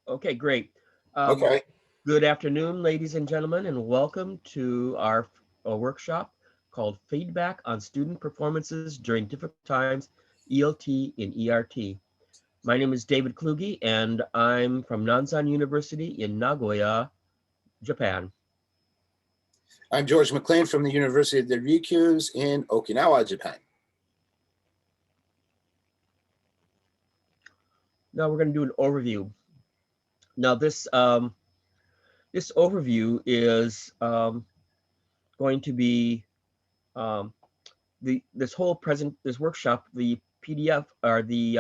Okay, great. Um, Okay. Good afternoon, ladies and gentlemen, and welcome to our workshop called Feedback on Student Performances During Difficult Times, ELT in ERT. My name is David Kluge, and I'm from Nanzan University in Nagoya, Japan. I'm George MacLean from the University of the Ryukyus in Okinawa, Japan. Now we're going to do an overview. Now this overview is going to be um, this workshop, the PDF or the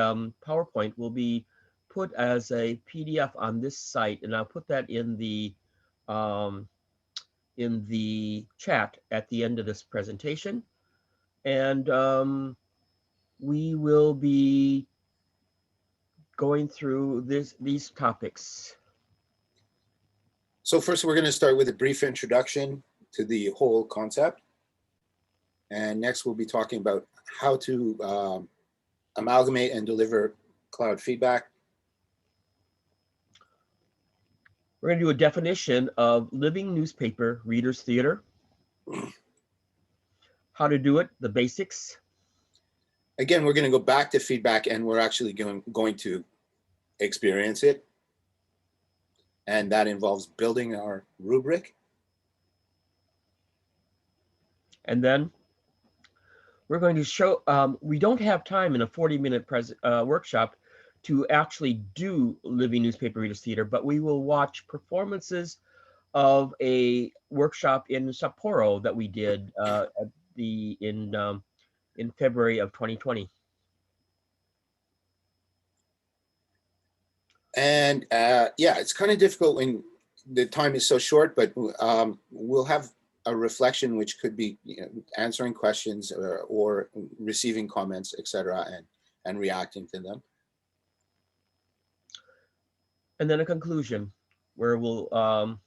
PowerPoint will be put as a PDF on this site, and I'll put that um, in the chat at the end of this presentation. And we will be going through these topics. So first, we're going to start with a brief introduction to the whole concept. And next, we'll be talking about how to amalgamate and deliver cloud feedback. We're going to do a definition of living newspaper readers theater, how to do it, the basics. Again, we're going to go back to feedback, and we're actually going to experience it. And that involves building our rubric. And then we're going to show, we don't have time in a 40-minute workshop to actually do living newspaper readers theater, but we will watch performances of a workshop in Sapporo that we did in February of 2020. And yeah, it's kind of difficult when the time is so short, but we'll have a reflection, which could be answering questions or receiving comments, etc., and reacting to them. And then a conclusion where we'll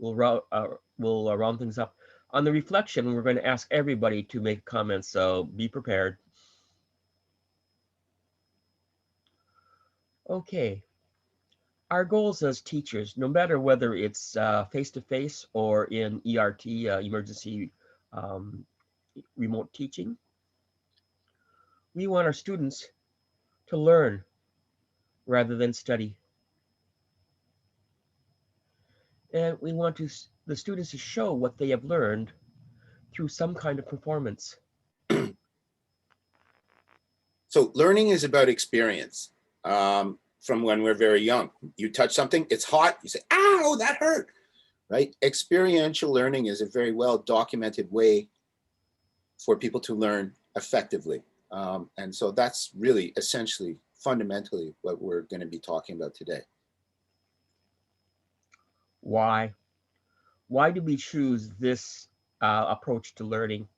round things up. On the reflection, we're going to ask everybody to make comments, so be prepared. Okay. Our goals as teachers, no matter whether it's face-to-face or in ERT, emergency remote teaching, we want our students to learn rather than study. And we want the students to show what they have learned through some kind of performance. So learning is about experience from when we're very young. You touch something, it's hot, you say, ow, that hurt, right? Experiential learning is a very well documented way for people to learn effectively. And so that's really essentially, fundamentally, what we're going to be talking about today. Why? Why do we choose this approach to learning?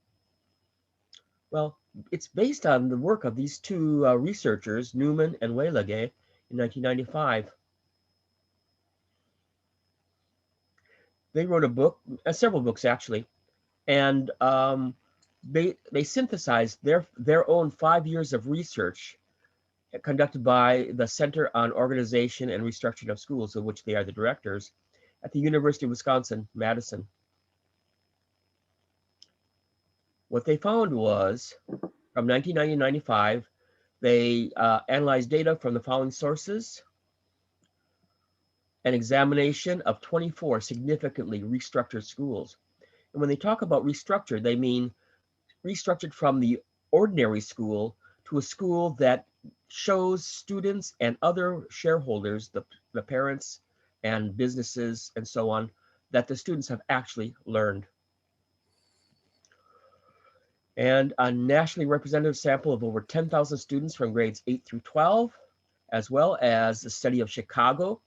Well, it's based on the work of these two researchers, Newman and Weilage, in 1995. They wrote a book, several books actually, and they synthesized their own 5 years of research conducted by the Center on Organization and Restructuring of Schools, of which they are the directors, at the University of Wisconsin-Madison. What they found was, from 1990 to 95, they analyzed data from the following sources: an examination of 24 significantly restructured schools. And when they talk about restructured, they mean restructured from the ordinary school to a school that shows students and other shareholders, the parents and businesses and so on, that the students have actually learned. And a nationally representative sample of over 10,000 students from grades 8 through 12, as well as the study of Chicago,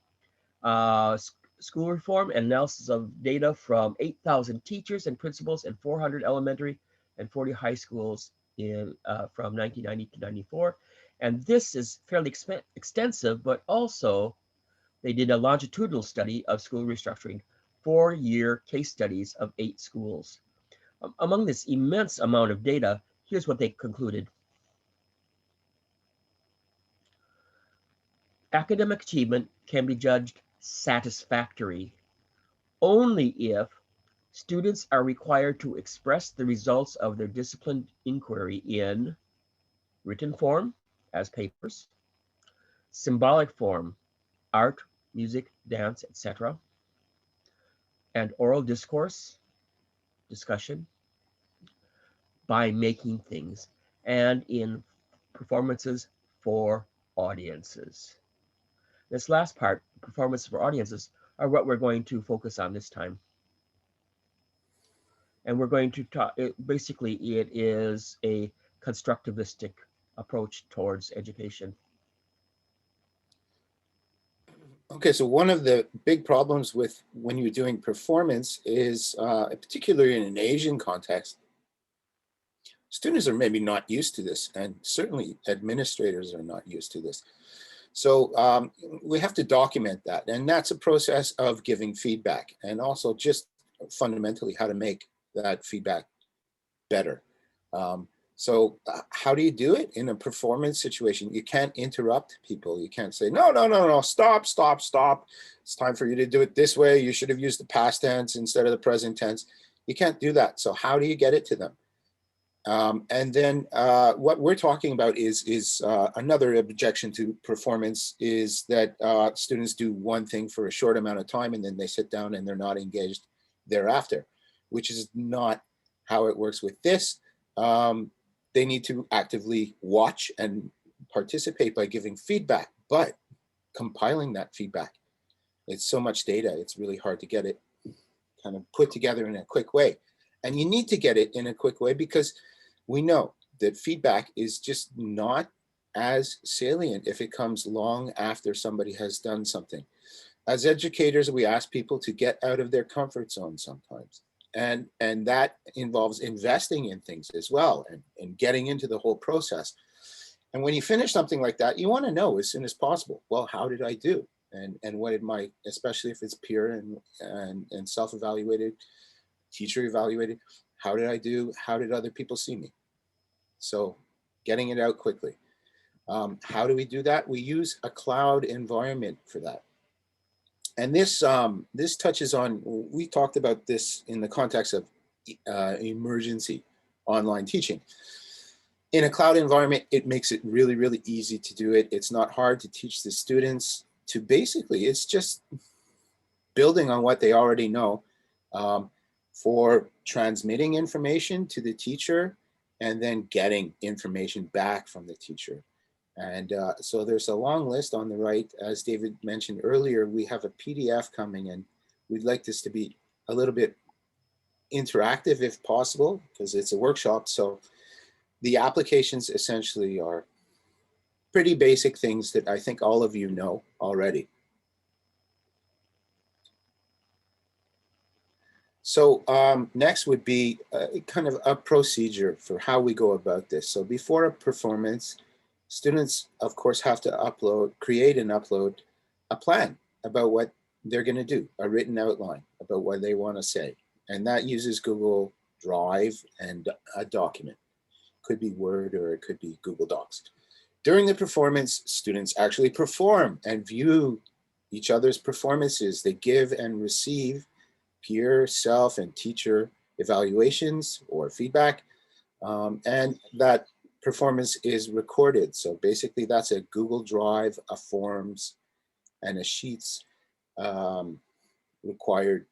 school reform and analysis of data from 8,000 teachers and principals and 400 elementary and 40 high schools from 1990 to 94. And this is fairly extensive, but also they did a longitudinal study of school restructuring, 4-year case studies of 8 schools. Among this immense amount of data, here's what they concluded. Academic achievement can be judged satisfactory only if students are required to express the results of their disciplined inquiry in written form, as papers, symbolic form, art, music, dance, etc., and oral discourse, discussion, by making things, and in performances for audiences. This last part, performance for audiences, are what we're going to focus on this time. And we're going to talk, basically it is a constructivistic approach towards education. Okay, so one of the big problems with when you're doing performance is, particularly in an Asian context, students are maybe not used to this, and certainly administrators are not used to this. So we have to document that, and that's a process of giving feedback, and also just fundamentally how to make that feedback better. So how do you do it in a performance situation? You can't interrupt people. You can't say, no, no, no, no, stop, stop, stop. It's time for you to do it this way. You should have used the past tense instead of the present tense. You can't do that. So how do you get it to them? And then what we're talking about is another objection to performance is that students do one thing for a short amount of time and then they sit down and they're not engaged thereafter, which is not how it works with this. They need to actively watch and participate by giving feedback, but compiling that feedback, it's so much data, it's really hard to get it kind of put together in a quick way. And you need to get it in a quick way because we know that feedback is just not as salient if it comes long after somebody has done something. As educators, we ask people to get out of their comfort zone sometimes. And that involves investing in things as well and getting into the whole process. And when you finish something like that, you want to know as soon as possible, well, how did I do? And what did my, especially if it's peer and self-evaluated, teacher evaluated, how did I do? How did other people see me? So getting it out quickly. How do we do that? We use a cloud environment for that. And this touches on, we talked about this in the context of emergency online teaching. In a cloud environment, it makes it really, really easy to do it. It's not hard to teach the students to basically, it's just building on what they already know for transmitting information to the teacher and then getting information back from the teacher. And so there's a long list on the right. As David mentioned earlier, we have a PDF coming and we'd like this to be a little bit interactive if possible, because it's a workshop. So the applications essentially are pretty basic things that I think all of you know already. So next would be kind of a procedure for how we go about this. So before a performance, students, of course, have to create and upload a plan about what they're going to do, a written outline about what they want to say. And that uses Google Drive and a document. Could be Word or it could be Google Docs. During the performance, students actually perform and view each other's performances. They give and receive peer, self, and teacher evaluations or feedback. And that performance is recorded. So basically that's a Google Drive, a Forms, and a Sheets required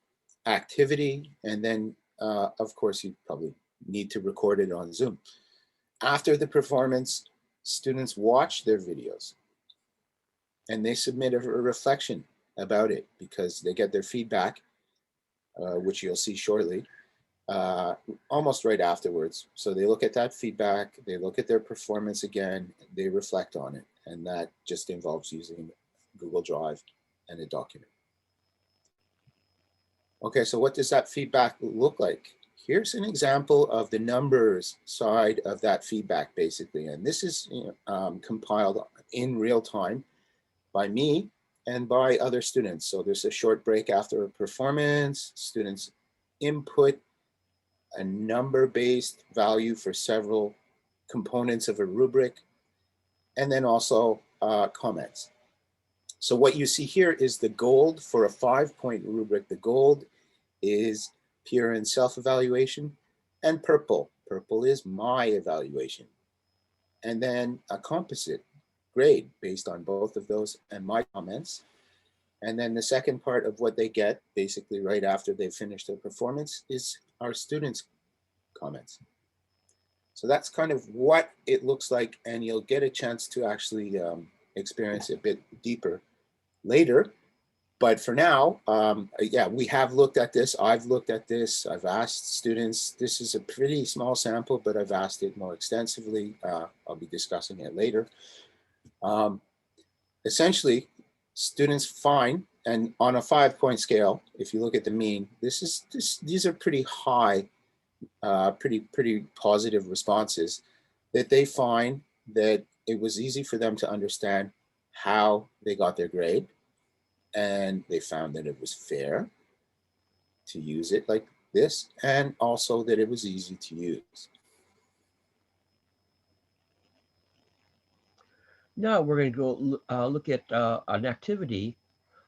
activity. And then of course you probably need to record it on Zoom. After the performance, students watch their videos and they submit a reflection about it because they get their feedback, which you'll see shortly, almost right afterwards. So they look at that feedback, they look at their performance again, they reflect on it. And that just involves using Google Drive and a document. Okay, so what does that feedback look like? Here's an example of the numbers side of that feedback, basically. And this is compiled in real time by me and by other students. So there's a short break after a performance. Students input a number-based value for several components of a rubric, and then also comments. So what you see here is the gold for a 5-point rubric. The gold is peer and self-evaluation, and purple is my evaluation. And then a composite grade based on both of those and my comments. And then the second part of what they get, basically right after they finish their performance, is our students' comments. So that's kind of what it looks like, and you'll get a chance to actually experience it a bit deeper later. But for now, yeah, we have looked at this. I've looked at this. I've asked students. This is a pretty small sample, but I've asked it more extensively. I'll be discussing it later. Essentially, students find, and on a 5-point scale, if you look at the mean, these are pretty high, pretty positive responses, that they find that it was easy for them to understand how they got their grade, and they found that it was fair to use it like this, and also that it was easy to use. Now we're going to go look at an activity,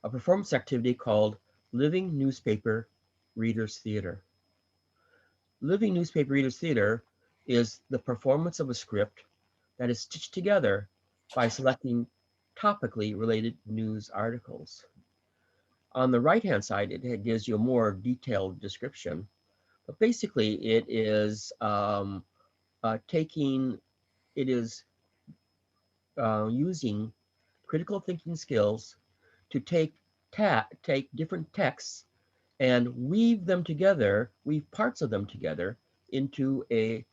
a performance activity called Living Newspaper Readers Theater. Living Newspaper Readers Theater is the performance of a script that is stitched together by selecting topically related news articles. On the right-hand side, it gives you a more detailed description, but basically it is using critical thinking skills to take different texts and weave parts of them together into a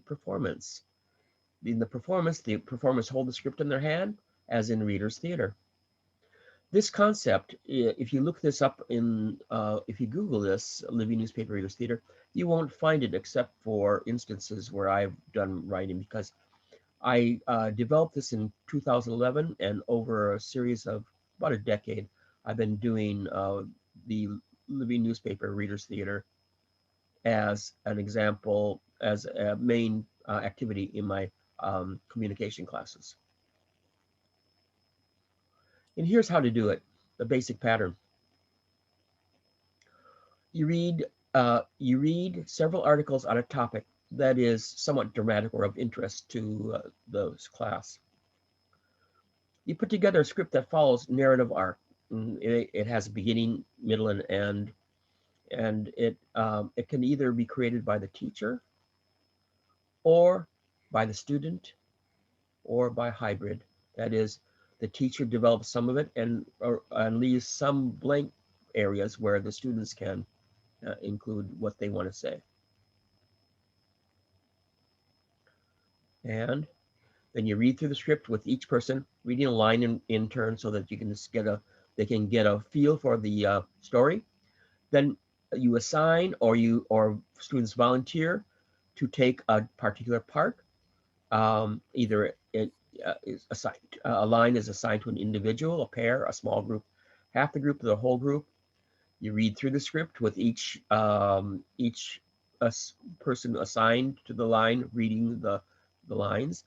performance. In the performers hold the script in their hand, as in Reader's Theater. This concept, if you look this up if you Google this, Living Newspaper Readers Theater, you won't find it except for instances where I've done writing, because I developed this in 2011, and over a series of about a decade, I've been doing the Living Newspaper Readers Theater as an example, as a main activity in my communication classes. And here's how to do it, the basic pattern. You read several articles on a topic that is somewhat dramatic or of interest to the class. You put together a script that follows narrative arc. It has a beginning, middle, and end, and it can either be created by the teacher, or by the student, or by hybrid. That is, the teacher develops some of it and leaves some blank areas where the students can include what they want to say. And then you read through the script with each person reading a line in turn, so that you can just they can get a feel for the story. Then you assign, or students volunteer to take a particular part. Either it is assigned, a line is assigned to an individual, a pair, a small group, half the group, or the whole group. You read through the script with each person assigned to the line reading the lines.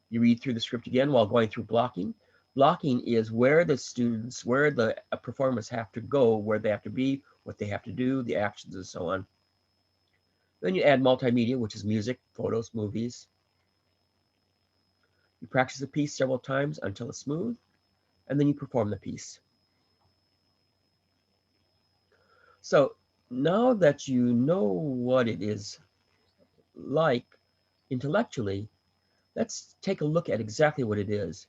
You read through the script again while going through blocking. Blocking is where the performers have to go, where they have to be, what they have to do, the actions, and so on. Then you add multimedia, which is music, photos, movies. You practice the piece several times until it's smooth, and then you perform the piece. So now that you know what it is like intellectually, let's take a look at exactly what it is.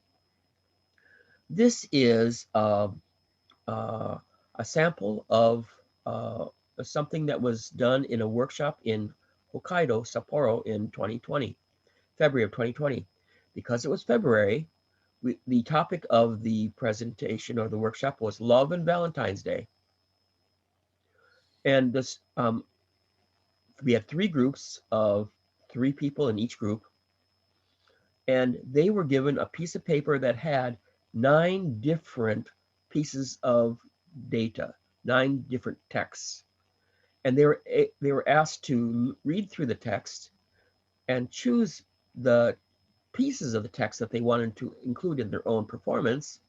This is a sample of something that was done in a workshop in Hokkaido, Sapporo in 2020, February of 2020. Because it was February, the topic of the presentation or the workshop was Love and Valentine's Day. And this, we had 3 groups of 3 people in each group, and they were given a piece of paper that had 9 different pieces of data, 9 different texts. And they were asked to read through the text and choose the pieces of the text that they wanted to include in their own performance,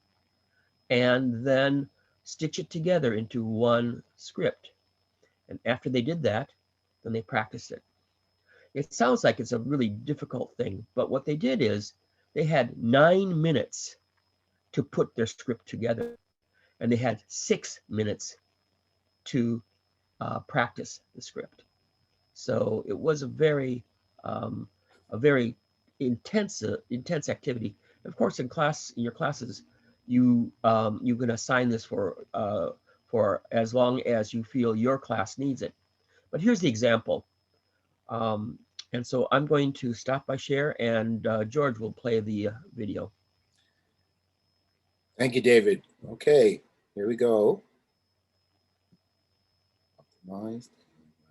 and then stitch it together into one script. And after they did that, then they practiced it. It sounds like it's a really difficult thing, but what they did is they had 9 minutes to put their script together, and they had 6 minutes to practice the script. So it was a very intense activity. Of course, in your classes, you can assign this for as long as you feel your class needs it. But here's the example. And so I'm going to stop my share, and George will play the video. Thank you, David. Okay, here we go. Optimized.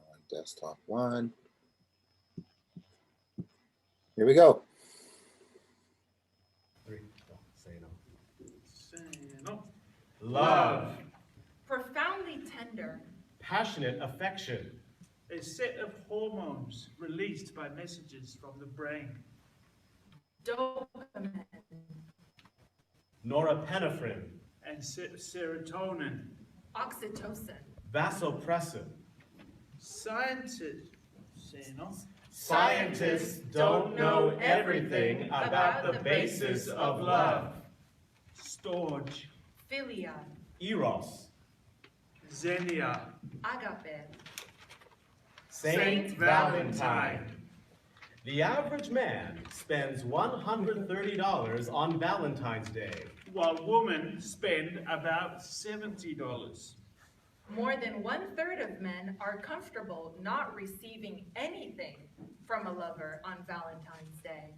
On desktop 1. Here we go. 3, say no. Say no. Love. Profoundly tender. Passionate affection. A set of hormones released by messages from the brain. Dopamine. Norepinephrine. And serotonin. Oxytocin. Vasopressin. Scientists, say no. Scientists don't know everything about the basis of love. Storge. Philia. Eros. Xenia. Agape. Saint Valentine. The average man spends $130 on Valentine's Day. While women spend about $70. More than 1/3 of men are comfortable not receiving anything from a lover on Valentine's Day.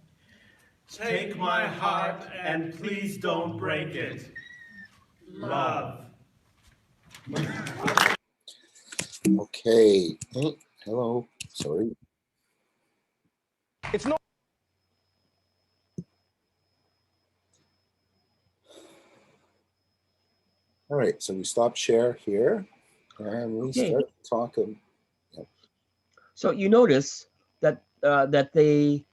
Take my heart and please don't break it. Love. Okay. Hello. Sorry. It's not. All right. So we stop share here, and we start talking. Yep. So you notice that that they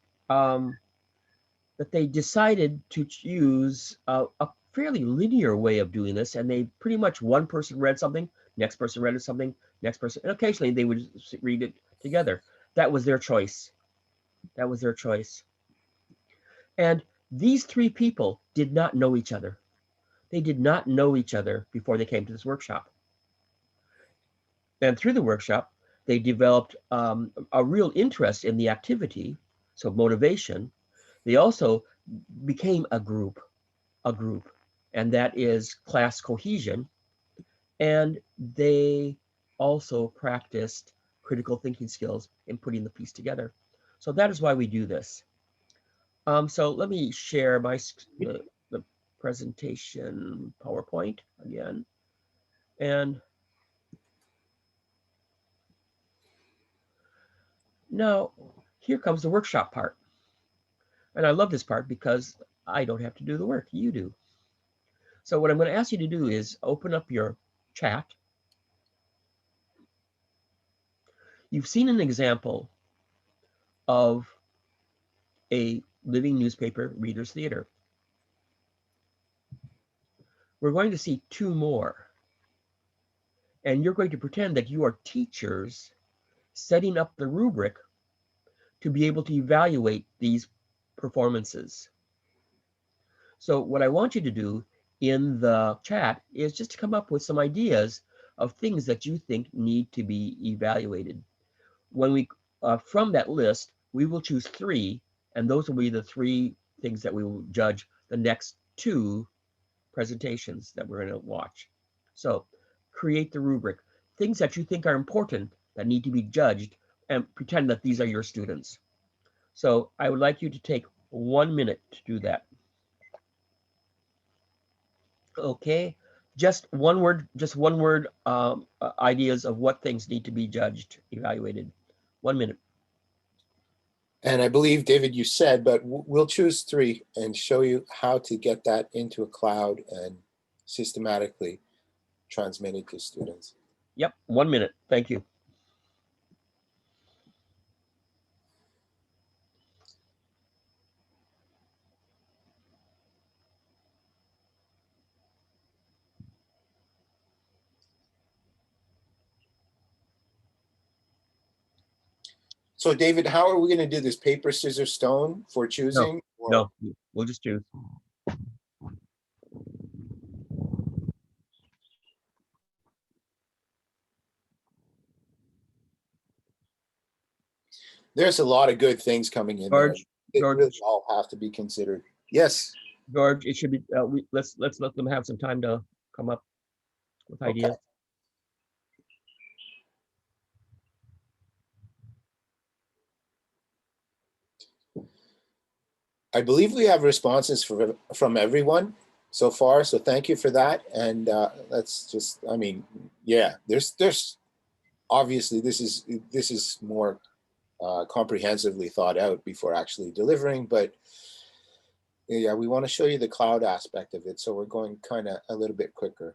decided to use a fairly linear way of doing this, and they pretty much one person read something, next person read something, next person, and occasionally they would read it together. That was their choice. That was their choice. And these 3 people did not know each other. They did not know each other before they came to this workshop. And through the workshop, they developed a real interest in the activity, so motivation. They also became a group, and that is class cohesion. And they also practiced critical thinking skills in putting the piece together. So that is why we do this. So let me share my the presentation PowerPoint again. And now here comes the workshop part. And I love this part because I don't have to do the work, you do. So what I'm going to ask you to do is open up your chat. You've seen an example of a living newspaper reader's theater. We're going to see 2 more. And you're going to pretend that you are teachers setting up the rubric to be able to evaluate these performances. So what I want you to do in the chat is just to come up with some ideas of things that you think need to be evaluated. When we, from that list, we will choose 3, and those will be the 3 things that we will judge the next 2 presentations that we're going to watch. So create the rubric, things that you think are important that need to be judged, and pretend that these are your students. So I would like you to take 1 minute to do that. Okay, just one word ideas of what things need to be judged, evaluated. 1 minute. And I believe, David, you said, but we'll choose 3 and show you how to get that into a cloud and systematically transmit it to students. Yep, 1 minute. Thank you. So David, how are we going to do this? Paper, scissors, stone for choosing? Or- No, we'll just choose. There's a lot of good things coming in there. George, They George, really all have to be considered. Yes. George, it should be, let's let them have some time to come up with Okay. ideas. I believe we have responses from everyone so far. So thank you for that. And let's just, I mean, yeah, there's obviously this is more comprehensively thought out before actually delivering, but yeah, we want to show you the cloud aspect of it. So we're going kind of a little bit quicker.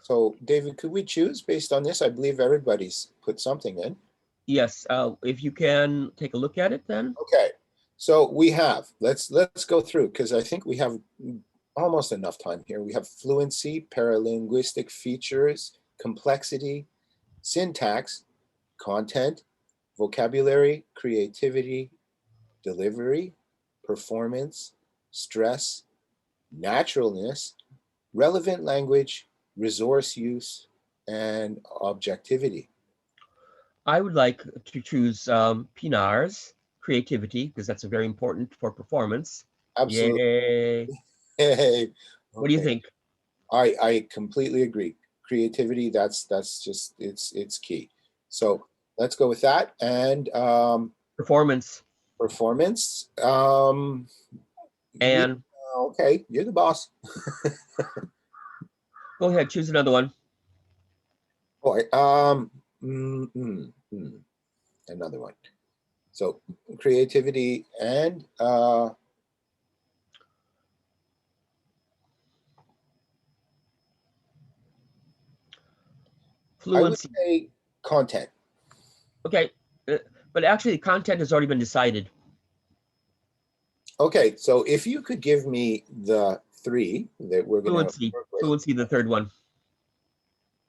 So David, could we choose based on this? I believe everybody's put something in. Yes, if you can take a look at it then. Okay, so we have, let's go through, because I think we have almost enough time here. We have fluency, paralinguistic features, complexity, syntax, content, vocabulary, creativity, delivery, performance, stress, naturalness, relevant language, resource use, and objectivity. I would like to choose Pinar's creativity, because that's very important for performance. Absolutely. Yay. Hey, What do you okay. think? I completely agree. Creativity, that's just it's key. So let's go with that. And Performance. performance. And Okay, you're the boss. go ahead, choose another one. Boy, another one. So creativity and I would Fluency. say content. Okay, but actually the content has already been decided. Okay, so if you could give me the three that we're going to Fluency. work with. Fluency, the third one.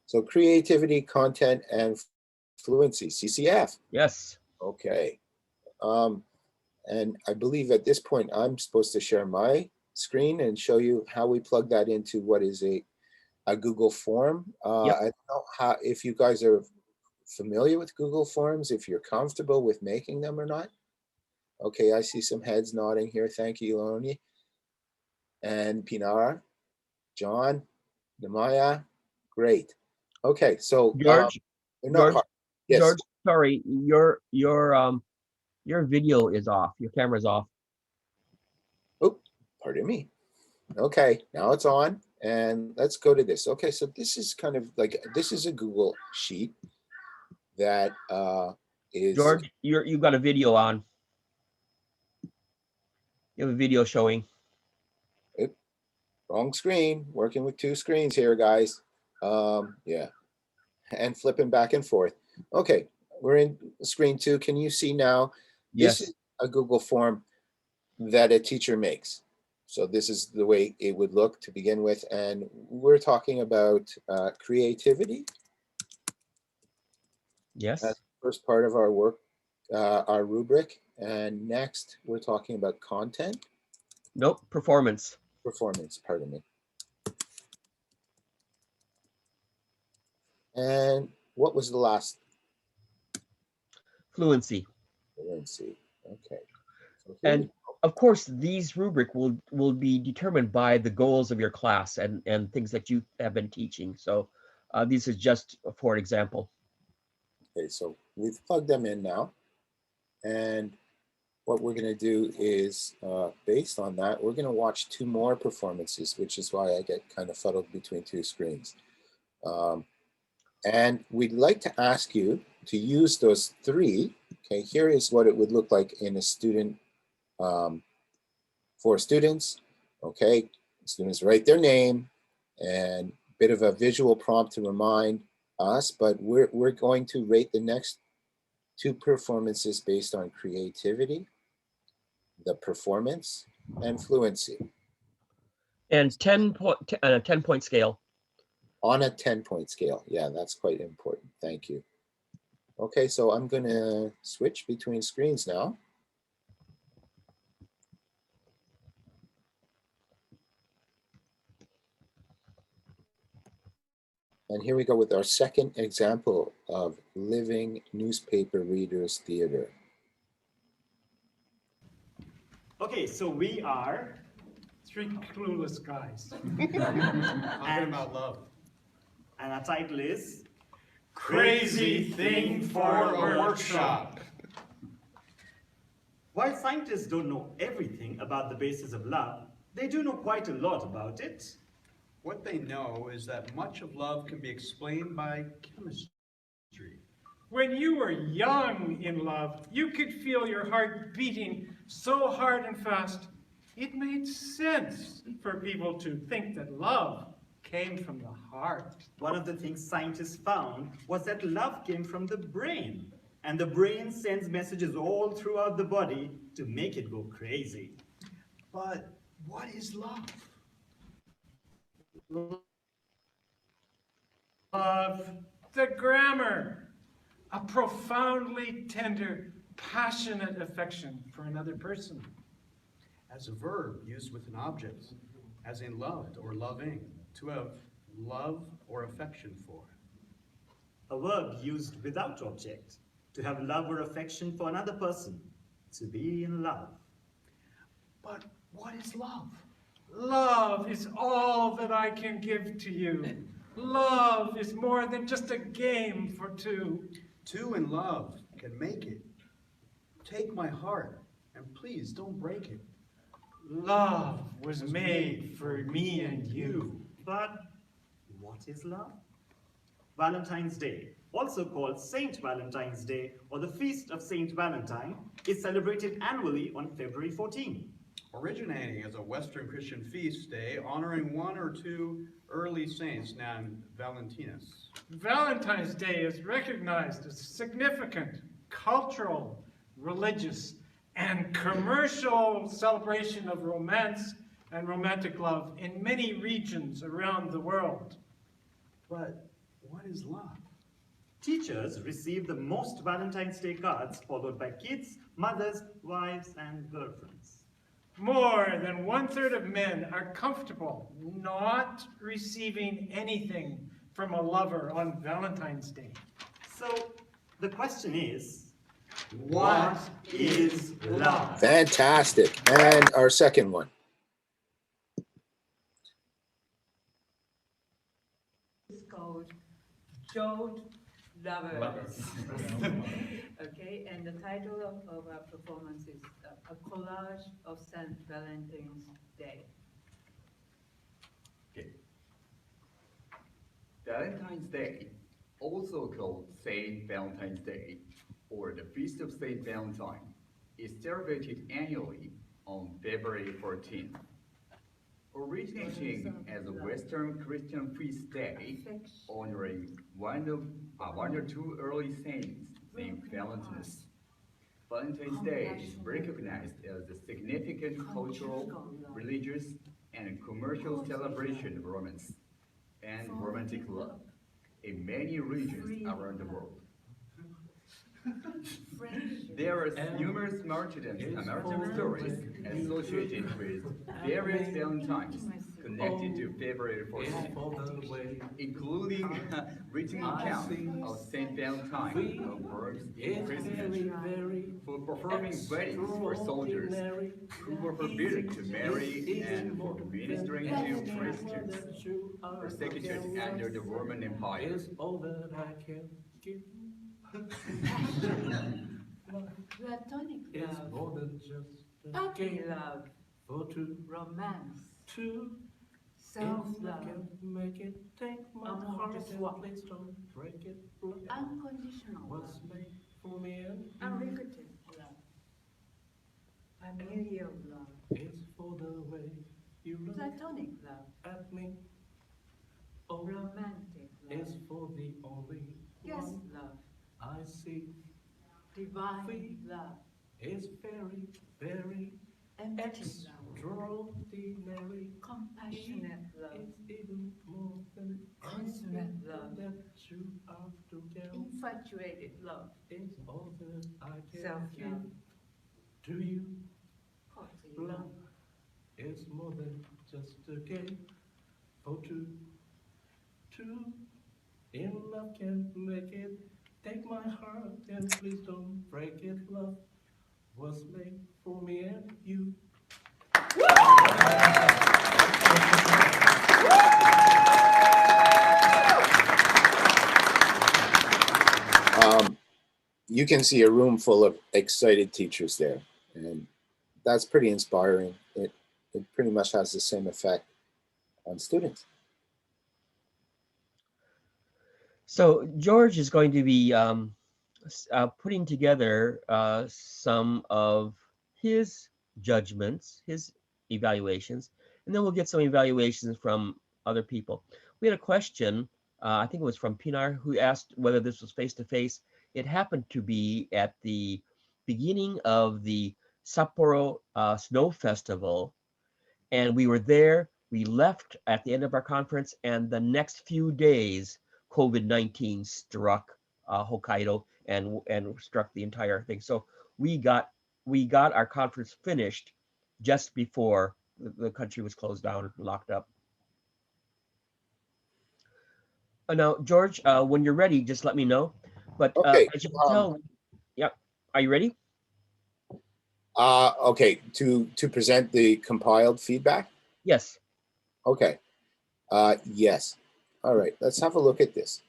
So creativity, content, and fluency, CCF. Yes. Okay. And I believe at this point, I'm supposed to share my screen and show you how we plug that into what is a Google form. Yep. I don't know how, if you guys are familiar with Google Forms, if you're comfortable with making them or not. Okay, I see some heads nodding here. Thank you, Loni. And Pinar, John, Namaya, great. Okay, so George, they're not hard. Yes. George, sorry, your video is off. Your camera's off. Oh, pardon me. Okay, now it's on, and let's go to this. Okay, so this is kind of like, this is a Google sheet that is. George, you've got a video on. You have a video showing. Wrong screen, working with two screens here, guys. Yeah, and flipping back and forth. Okay, we're in screen two. Can you see now? This Yes. is a Google form that a teacher makes. So this is the way it would look to begin with. And we're talking about creativity. Yes. That's the first part of our work, our rubric. And next, we're talking about content. Nope. Performance. Performance, pardon me. And what was the last? Fluency. Fluency. Okay. So And of course, these rubric will be determined by the goals of your class and things that you have been teaching. So this is just for example. okay, so we've plugged them in now. And what we're going to do is, based on that, we're going to watch two more performances, which is why I get kind of fuddled between two screens. And we'd like to ask you to use those three. Okay, here is what it would look like in a student, for students. Okay, students write their name and a bit of a visual prompt to remind us, but we're going to rate the next two performances based on creativity, the performance, and fluency. And 10-point scale. On a 10-point scale. Yeah, that's quite important. Thank you. Okay, so I'm gonna switch between screens now. And here we go with our second example of living newspaper readers theater. Okay, so we are Three clueless guys. Talking about love. and our title is Crazy thing for a workshop. While scientists don't know everything about the basis of love, they do know quite a lot about it. What they know is that much of love can be explained by chemistry. When you were young in love, you could feel your heart beating so hard and fast, it made sense for people to think that love came from the heart. One of the things scientists found was that love came from the brain, and the brain sends messages all throughout the body to make it go crazy. But what is love? Love, the grammar, a profoundly tender, passionate affection for another person. As a verb used with an object, as in loved or loving, to have love or affection for. A verb used without object, to have love or affection for another person, to be in love. But what is love? Love is all that I can give to you. Love is more than just a game for two. Two in love can make it. Take my heart and please don't break it. Love was made for me and you. But what is love? Valentine's Day, also called Saint Valentine's Day or the Feast of Saint Valentine, is celebrated annually on February 14. Originating as a Western Christian feast day honoring one or two early saints named Valentinus. Valentine's Day is recognized as a significant cultural, religious, and commercial celebration of romance and romantic love in many regions around the world. But what is love? Teachers receive the most Valentine's Day cards, followed by kids, mothers, wives, and girlfriends. More than 1/3 of men are comfortable not receiving anything from a lover on Valentine's Day. So the question is, what is love? Fantastic. And our second one. It's called Jode Lovers. Okay, and the title of our performance is A Collage of St. Valentine's Day. Okay. Valentine's Day, also called Saint Valentine's Day or the Feast of Saint Valentine, is celebrated annually on February 14th. Originating as a Western Christian feast day, honoring one or two early saints named Valentinus. Valentine's Day is recognized as a significant cultural, religious, and commercial celebration of romance and romantic love in many regions around the world. There are numerous martyrdoms and martyrdom stories associated with various Valentines connected to February 14th, including written accounts of Saint Valentine who works in prison for performing weddings for soldiers who were forbidden to marry and for ministering to prostitutes persecuted under the Roman Empire. Platonic It's love, more than just a puppy game love, for two. romance, Two. self-love, If I can make it, take my Amour heart de and soi. please don't break it. unconditional What's love, made for me and you unrequited love, familial love, is for the way you look platonic love, at me. Oh, romantic it's love, for the only guest one love, I see. divine love, It's very, very empty love, extraordinary. compassionate love, It's even more than consummate love, that you are to get. infatuated love, to you. Love is more than just a game. For two in love can make it. Take my heart and please don't break it. Love was made for me and you. You can see a room full of excited teachers there, and that's pretty inspiring. It pretty much has the same effect on students. So George is going to be putting together some of his judgments, his evaluations, and then we'll get some evaluations from other people. We had a question, I think it was from Pinar, who asked whether this was face-to-face. It happened to be at the beginning of the Sapporo Snow Festival, and we were there. We left at the end of our conference, and the next few days, COVID-19 struck Hokkaido and struck the entire thing. So we got our conference finished just before the country was closed down and locked up. Now, George, when you're ready, just let me know. But Okay. as you can tell, yeah, are you ready? Okay, to present the compiled feedback? Yes. Okay. Yes. All right, let's have a look at this.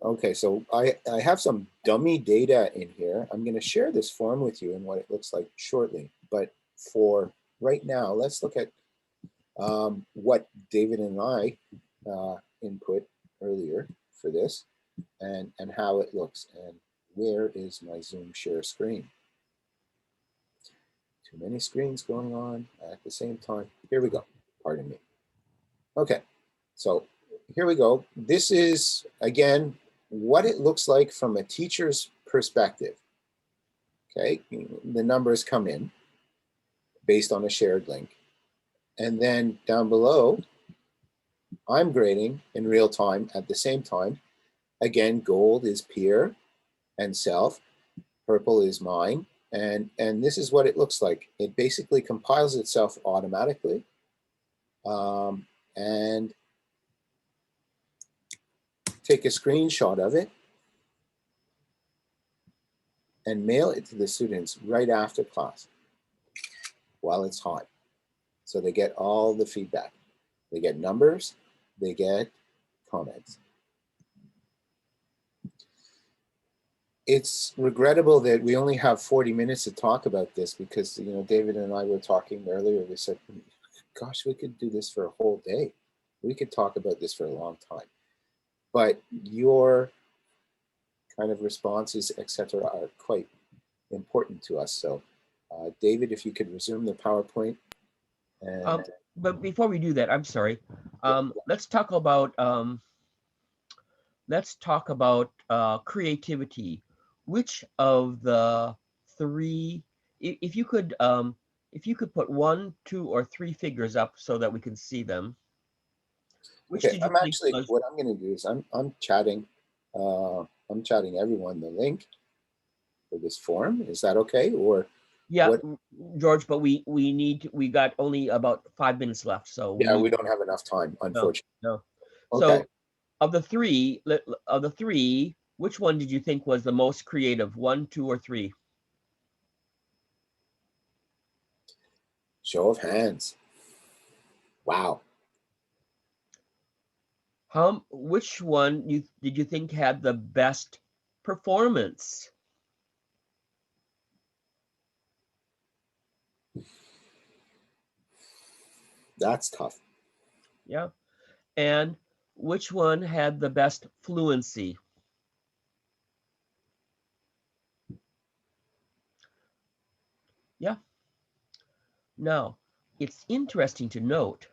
Okay, so I have some dummy data in here. I'm going to share this form with you and what it looks like shortly. But for right now, let's look at what David and I input earlier for this and how it looks. And where is my Zoom share screen? Too many screens going on at the same time. Here we go. Pardon me. Okay, so here we go. This is, again, what it looks like from a teacher's perspective. Okay, the numbers come in based on a shared link. And then down below, I'm grading in real time at the same time. Again, gold is peer and self. Purple is mine. And this is what it looks like. It basically compiles itself automatically. And take a screenshot of it and mail it to the students right after class while it's hot. So they get all the feedback. They get numbers, they get comments. It's regrettable that we only have 40 minutes to talk about this because, you know, David and I were talking earlier. We said, gosh, we could do this for a whole day. We could talk about this for a long time. But your kind of responses, etc., are quite important to us. So, David, if you could resume the PowerPoint. And but before we do that, I'm sorry. Let's talk about creativity. Which of the three, if you could put 1, 2, or 3 figures up so that we can see them. Which okay, did you I'm think actually, was, what I'm going to do is I'm chatting everyone the link for this form. Is that okay? Or yeah, what? George, but we got only about 5 minutes left, so We don't have enough time, unfortunately. No. Okay. So of the three, which one did you think was the most creative? 1, 2, or 3? Show of hands. Wow. Which one did you think had the best performance? That's tough. Yeah. And which one had the best fluency? Yeah. Now, it's interesting to note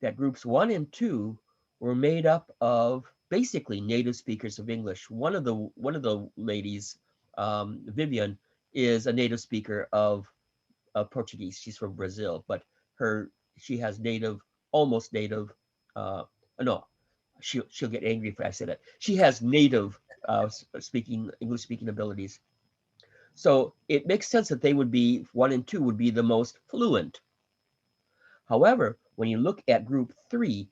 that groups 1 and 2 were made up of basically native speakers of English. One of the ladies, Vivian, is a native speaker of Portuguese. She's from Brazil, but she has almost native. No, she'll get angry if I say that. She has native English speaking abilities. So it makes sense that they would be 1 and 2 would be the most fluent. However, when you look at group 3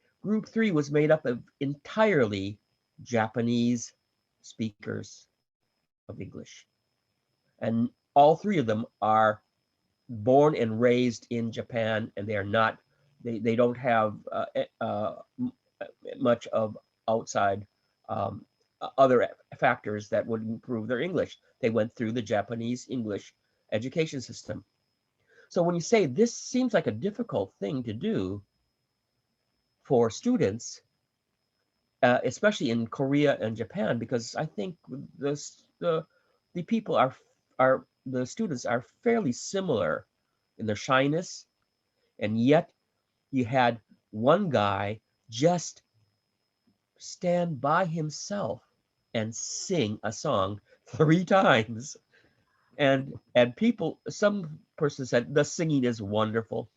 was made up of entirely Japanese speakers of English. And all 3 of them are born and raised in Japan, and they are not, they don't have much of outside other factors that would improve their English. They went through the Japanese English education system. So when you say this seems like a difficult thing to do for students, especially in Korea and Japan, because I think the people are the students are fairly similar in their shyness, and yet you had one guy just stand by himself and sing a song 3 times. And people, some person said the singing is wonderful.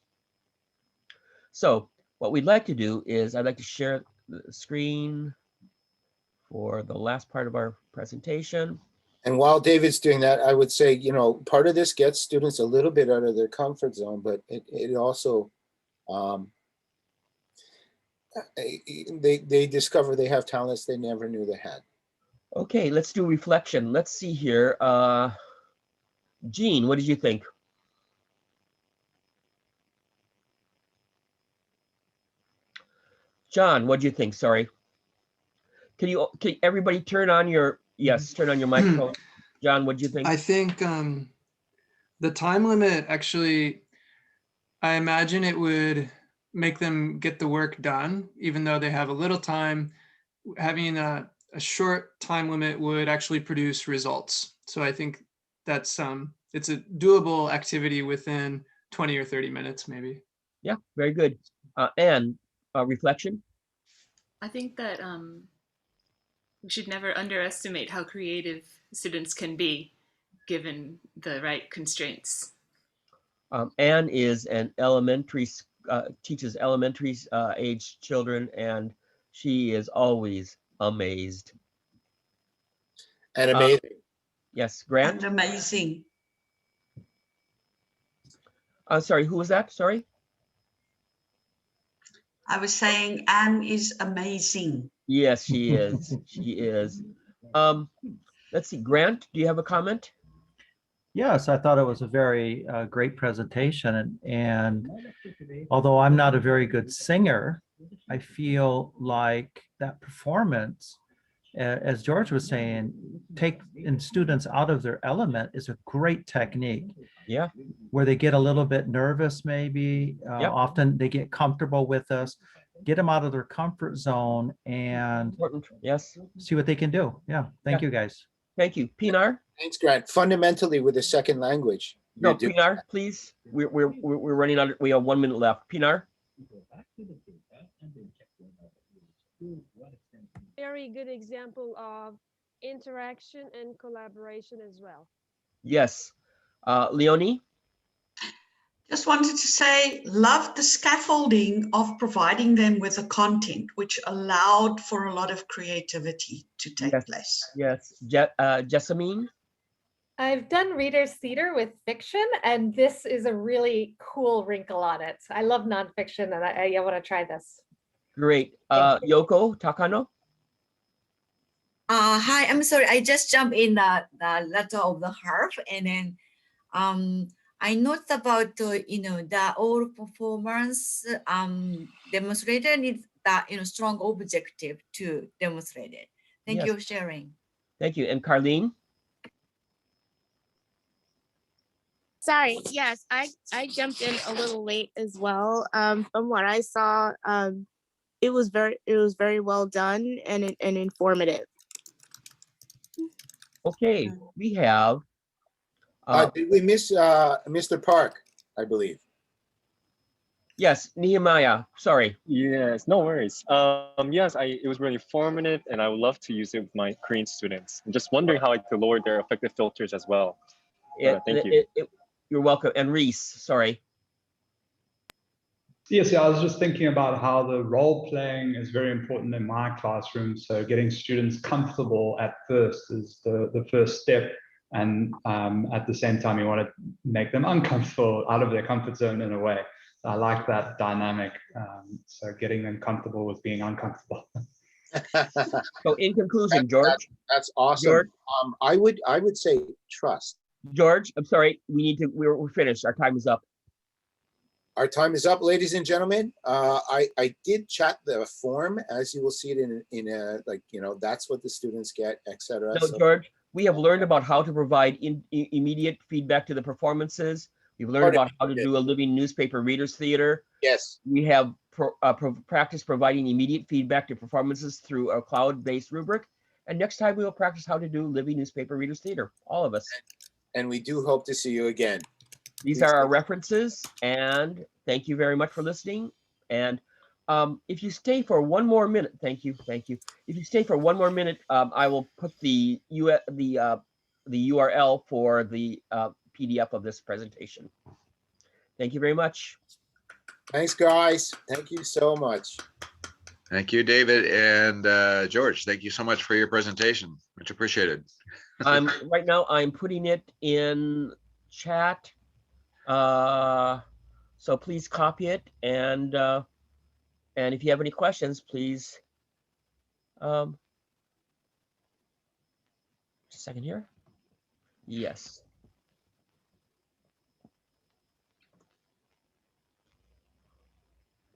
So what we'd like to do is I'd like to share the screen for the last part of our presentation. And while David's doing that, I would say, you know, part of this gets students a little bit out of their comfort zone, but it also, they discover they have talents they never knew they had. Okay, let's do reflection. Let's see here. Jean, what did you think? John, what do you think? Sorry. Can everybody turn on your, yes, turn on your microphone. John, what do you think? I think the time limit actually, I imagine it would make them get the work done, even though they have a little time. Having a short time limit would actually produce results. So I think that's it's a doable activity within 20 or 30 minutes, maybe. Yeah, very good. And reflection? I think that we should never underestimate how creative students can be given the right constraints. Anne is an elementary, teaches elementary age children, and she is always amazed. And amazing. Yes, Grant? And amazing. Sorry, who was that? Sorry? I was saying Anne is amazing. Yes, she is. She is. Let's see, Grant, do you have a comment? Yes, I thought it was a very great presentation. And although I'm not a very good singer, I feel like that performance, as George was saying, taking students out of their element is a great technique. Yeah. Where they get a little bit nervous, maybe. Yep. Often they get comfortable with us, get them out of their comfort zone and yes, see what they can do. Yeah. Thank you, guys. Thank you. Pinar? Thanks, Grant. Fundamentally, with a second language. No, Pinar, please. We're running out. We have 1 minute left. Pinar? Very good example of interaction and collaboration as well. Yes. Leonie? Just wanted to say, loved the scaffolding of providing them with the content, which allowed for a lot of creativity to take place. Yes. Jessamine? I've done readers theater with fiction, and this is a really cool wrinkle on it. I love nonfiction, and I want to try this. Great. Yoko Takano? Hi, I'm sorry. I just jumped in the letter of the harp, and then I noticed about the all performance demonstrator needs that strong objective to demonstrate it. Thank you for sharing. Thank you. And Carlene? Sorry, yes, I jumped in a little late as well. From what I saw, it was very well done and informative. Okay, we have. Did we miss Mr. Park, I believe? Yes, Nehemiah, sorry. Yes, no worries. Yes, it was really informative, and I would love to use it with my Korean students. I'm just wondering how I could lower their affective filters as well. Thank you. You're welcome. And Reese, sorry. Yes, I was just thinking about how the role playing is very important in my classroom. So getting students comfortable at first is the first step. And at the same time, you want to make them uncomfortable, out of their comfort zone in a way. So I like that dynamic. So getting them comfortable with being uncomfortable. So in conclusion, George. That's awesome. George, I would say trust. George, I'm sorry, we're finished. Our time is up. Our time is up, ladies and gentlemen. I did chat the form, as you will see it in a, like, you know, that's what the students get, etc. So George, we have learned about how to provide immediate feedback to the performances. We've learned about how to do a living newspaper readers theater. Yes. We have practiced providing immediate feedback to performances through a cloud-based rubric. And next time we will practice how to do living newspaper readers theater, all of us. And we do hope to see you again. These are our references, and thank you very much for listening. And if you stay for one more minute, thank you. If you stay for one more minute, I will put the URL for the PDF of this presentation. Thank you very much. Thanks, guys. Thank you so much. Thank you, David and George. Thank you so much for your presentation. Much appreciated. Right now I'm putting it in chat. So please copy it, and if you have any questions, please just a second here. Yes.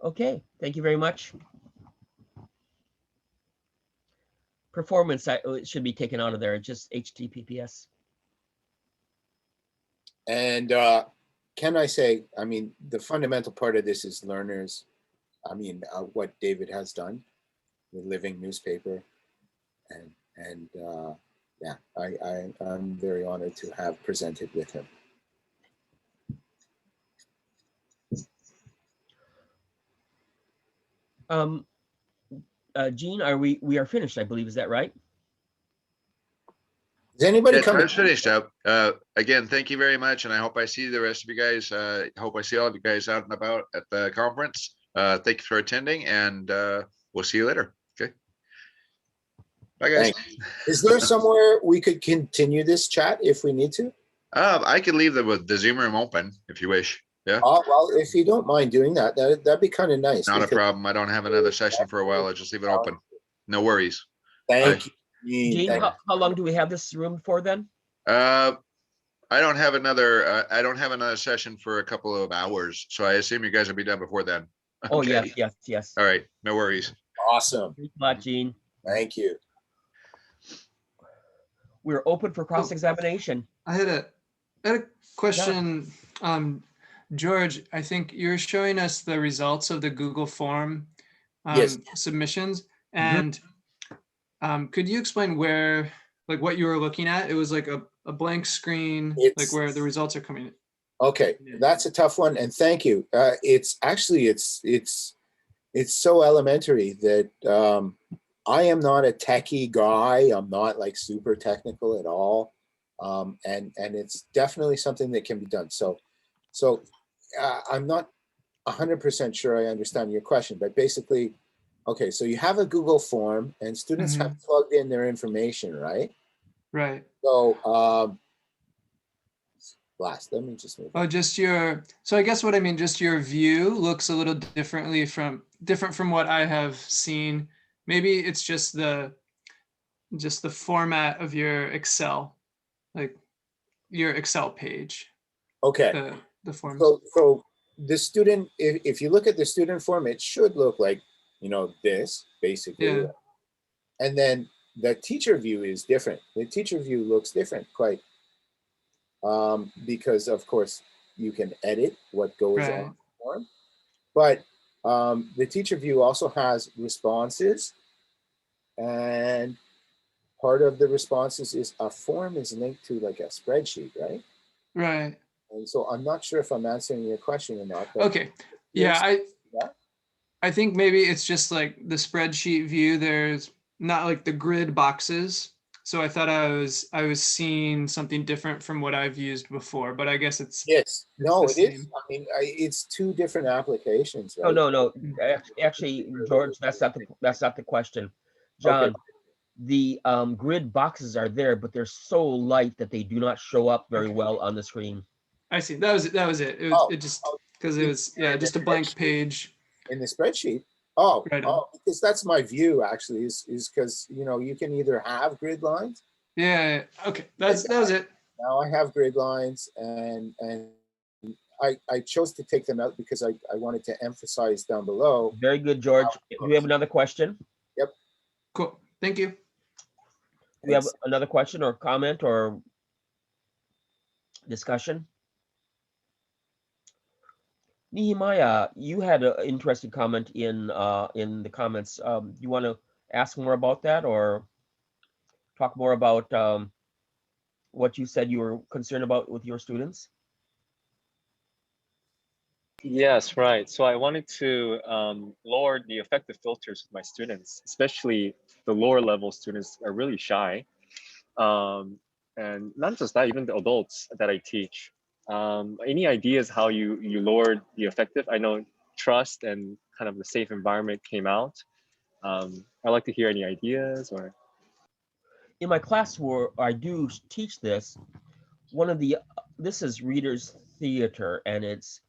Okay, thank you very much. Performance, it should be taken out of there, just HTTPS. And can I say, I mean, the fundamental part of this is learners. I mean, what David has done with Living Newspaper, and yeah, I'm very honored to have presented with him. Gene, we are finished, I believe, is that right? Is anybody coming? It's finished up. Again, thank you very much, and I hope I see the rest of you guys. Hope I see all of you guys out and about at the conference. Thank you for attending, and we'll see you later. Okay. Bye, guys. Thanks. Is there somewhere we could continue this chat if we need to? I could leave the Zoom room open if you wish. Yeah. Oh, well, if you don't mind doing that, that'd be kind of nice. Not a problem. I don't have another session for a while. I'll just leave it open. No worries. Thank you. Gene, how long do we have this room for then? I don't have another session for a couple of hours, so I assume you guys will be done before then. Oh, Okay. yes. All right, no worries. Awesome. Thanks a lot, Gene. Thank you. We're open for cross-examination. I had a question. George, I think you're showing us the results of the Google form submissions, and could you explain where, like, what you were looking at? It was like a blank screen, like where the results are coming in. Okay, that's a tough one, and thank you. It's actually it's so elementary that I am not a techie guy. I'm not like super technical at all, and it's definitely something that can be done. So I'm not 100% sure I understand your question, but basically, okay, so you have a Google form, and students have plugged in their information, right? Right. So last, let me just move. Oh, so I guess what I mean, just your view looks a little different from what I have seen. Maybe it's just the format of your Excel, like your Excel page. Okay. The form. So the student, if you look at the student form, it should look like, you know, this basically. Yeah. And then the teacher view is different. The teacher view looks different quite, because of course you can edit what goes on the form, but the teacher view also has responses, and part of the responses is a form is linked to like a spreadsheet, right? Right. And so I'm not sure if I'm answering your question or not. But okay. Yeah, I think maybe it's just like the spreadsheet view. There's not like the grid boxes. So I thought I was seeing something different from what I've used before, but I guess it's no, it is. I mean, it's two different applications, right? No. Actually, George, that's not the question. John, the grid boxes are there, but they're so light that they do not show up very well on the screen. I see. That was it. That was it. It just because it was just a blank page in the spreadsheet. Oh, right on. Because that's my view actually, is because you can either have grid lines. Yeah. Okay. That was it. Now I have grid lines, and I chose to take them out because I wanted to emphasize down below. Very good, George. Do we have another question? Yep. Cool. Thank you. Do we have another question or comment or discussion? Nehemiah, you had an interesting comment in the comments. You want to ask more about that or talk more about what you said you were concerned about with your students? Yes, right. So I wanted to lower the effective filters with my students, especially the lower level students are really shy. And not just that, even the adults that I teach. Any ideas how you lowered the effective? I know trust and kind of the safe environment came out. I'd like to hear any ideas or. In my class where I do teach this, this is Readers Theater, and it's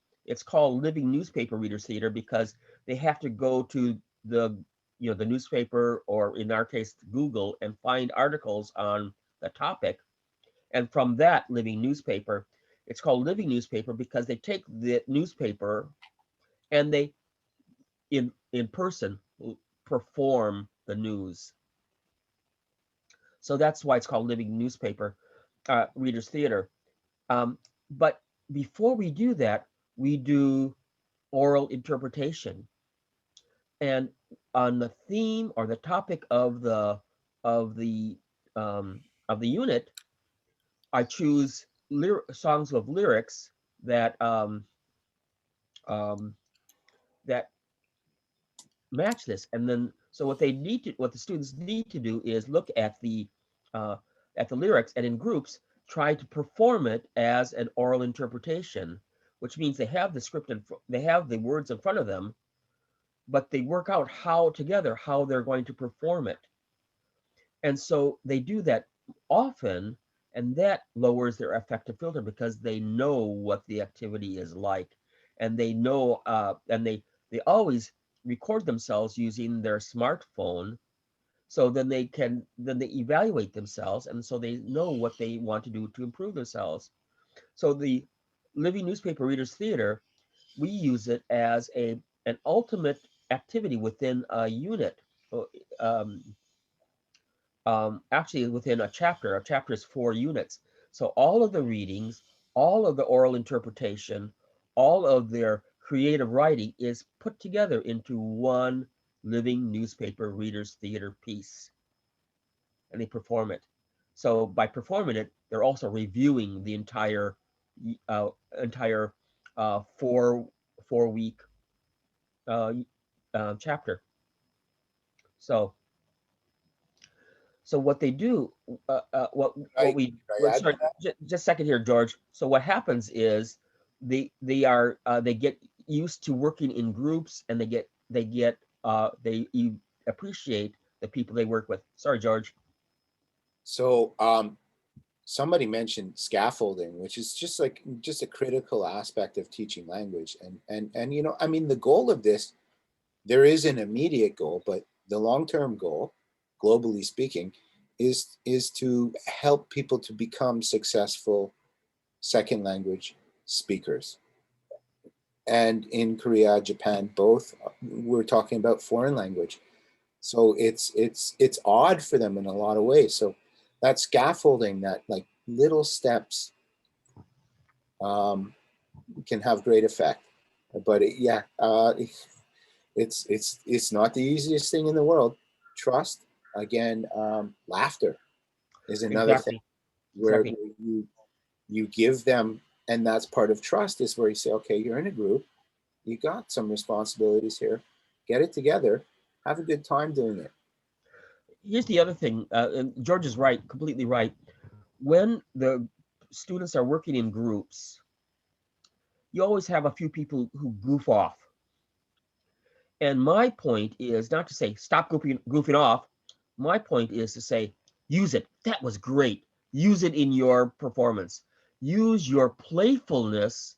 called Living Newspaper Readers Theater because they have to go to the the newspaper, or in our case Google, and find articles on the topic, and from that living newspaper, it's called Living Newspaper because they take the newspaper and they in person perform the news. So that's why it's called Living Newspaper Readers Theater. But before we do that, we do oral interpretation. And on the theme or the topic of the unit, I choose songs of lyrics that that match this. And then, so what the students need to do is look at the lyrics, and in groups try to perform it as an oral interpretation, which means they have the script and they have the words in front of them, but they work out how they're going to perform it. And so they do that often, and that lowers their affective filter because they know what the activity is like, and they know and they always record themselves using their smartphone, so then they evaluate themselves, and so they know what they want to do to improve themselves. So the Living Newspaper Readers Theater, we use it as an ultimate activity within a unit. Actually within a chapter. A chapter is 4 units. So all of the readings, all of the oral interpretation, all of their creative writing is put together into one Living Newspaper Readers Theater piece, and they perform it. So by performing it, they're also reviewing the entire 4-week chapter. So what they do, sorry, just a second here, George. So what happens is they get used to working in groups, and they appreciate the people they work with. Sorry, George. So somebody mentioned scaffolding, which is just a critical aspect of teaching language. And I mean, the goal of this, there is an immediate goal, but the long-term goal, globally speaking, is to help people to become successful second language speakers. And in Korea, Japan, both, we're talking about foreign language. So it's odd for them in a lot of ways. So that scaffolding, that like little steps, can have great effect. But it's not the easiest thing in the world. Trust, again, laughter is another thing where you give them, and that's part of trust, is where you say, okay, you're in a group, you got some responsibilities here, get it together, have a good time doing it. Here's the other thing, and George is right, completely right. When the students are working in groups, you always have a few people who goof off. And my point is not to say stop goofing off, my point is to say, use it. That was great. Use it in your performance. Use your playfulness,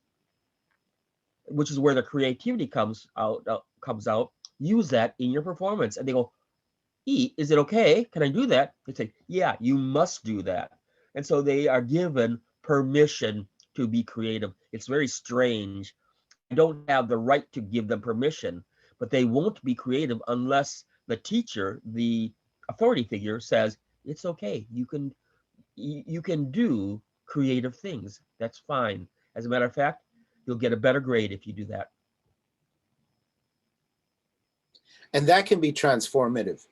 which is where the creativity comes out. Use that in your performance. And they go, is it okay? Can I do that? They say, yeah, you must do that. And so they are given permission to be creative. It's very strange. I don't have the right to give them permission, but they won't be creative unless the teacher, the authority figure, says it's okay. You can do creative things. That's fine. As a matter of fact, you'll get a better grade if you do that. And that can be transformative.